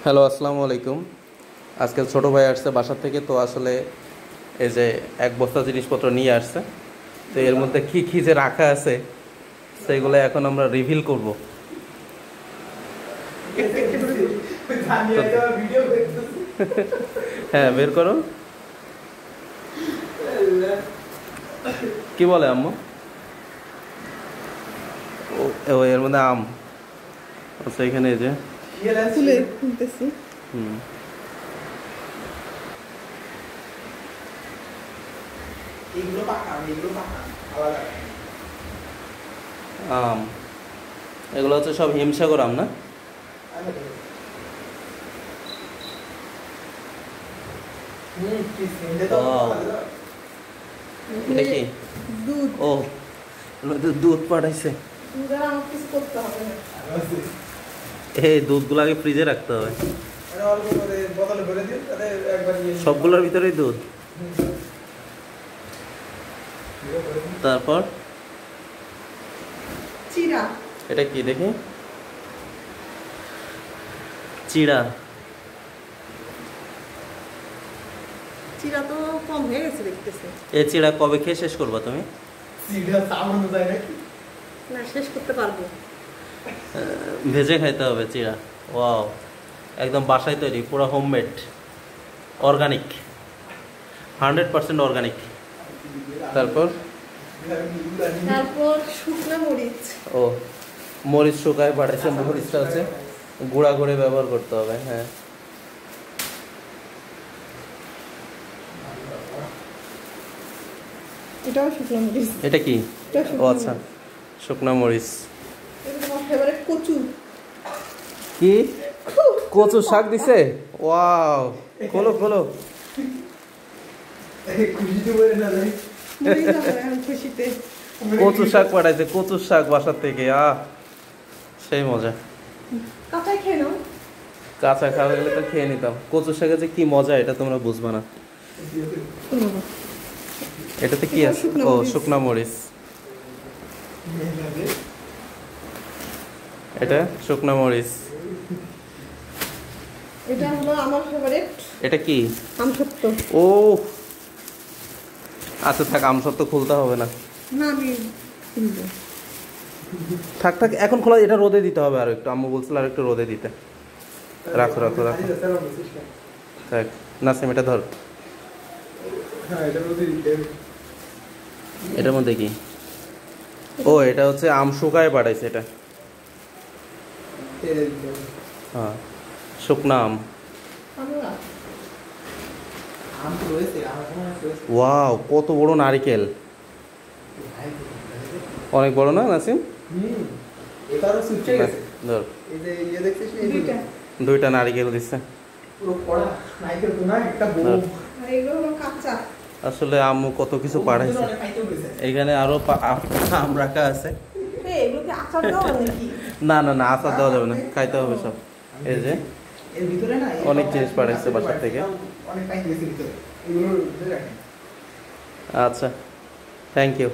Hello, আসসালামু আলাইকুম। আজকে ছোট ভাই আসছে বাসা থেকে, তো আসলে এই যে এক বস্তা জিনিসপত্র নিয়ে আসছে। তো এর মধ্যে কি কি যে রাখা আছে সেগুলো এখন আমরা রিভিল করব। হ্যাঁ, বের করো। কি বলে আম্মু? ও এর মধ্যে আম আচ্ছা, এখানে এই যে আম, এগুলো হচ্ছে সব হিমসাগর আম না? এটা কি? ও, দুধ পাঠাইছে। এই দুধগুলো আগে ফ্রিজে রাখতে হবে। সবগুলোর ভিতরেই দুধ। তারপর চিড়া। এটা কি দেখি? চিড়া। চিড়া তো কম হয়ে গেছে দেখতেছে। এই চিড়া কবে খেয়ে শেষ করবা তুমি? চিড়া সামান্য যায় নাকি? না, শেষ করতে পারবো। ভেজে খাইতে হবে চিড়া। ওয়াও, একদম বাসায় তৈরি, পুরো হোমমেড, অর্গানিক, 100% অর্গানিক। তারপর শুকনো মরিচ। ও, মরিচ শুকায় পাঠাইছে। মরিচটা হচ্ছে গুঁড়া করে ব্যবহার করতে হবে। হ্যাঁ, এটাও শুকনো মরিচ। এটা কি? ও আচ্ছা, শুকনো মরিচ। এটা আমার ফেভারিট কচু। কি কচু শাক দিছে? ওয়াও, খোলো খোলো। কচু শাক পাঠাইছে, কচু শাক বাসার থেকে। সেই মজা। কাঁচা খেয়ে নাও। কাঁচা খাওয়া গেলে তো খেয়ে নিতাম। কচু শাকে যে কি মজা এটা তোমরা বুঝবা না। এটাতে কি আছে? ও, শুকনা মরিচ। এটা শুকনা মরিচ। এটা হলো আমার ফেভারিট। এটা কি? আমসত্ব। ও আচ্ছা, থাক, আমসত্ব খুলতে হবে না। না, আমি খুলবো। থাক থাক, এখন খোলা। এটা রোদে দিতে হবে আর একটু। আম্মু বলছিল আর একটু রোদে দিতে। রাখো রাখো রাখো, থাক। নাসিম, এটা ধর। এটার মধ্যে কি? ও, এটা হচ্ছে আম শুকায় পাঠাইছে এটা। হ্যাঁ, শুকনা আম। ওয়াও, কত বড় নারকেল! অনেক বড় না নাসিম? ধর, দুইটা নারকেল দিচ্ছে। আসলে আম্মু কত কিছু পাঠাইছে। এখানে আরো আম রাখা আছে। না না না, আচার দেওয়া যাবে না, খাইতে হবে সব। এই যে অনেক জিনিস পাঠাইছে বাসার থেকে। আচ্ছা, থ্যাংক ইউ।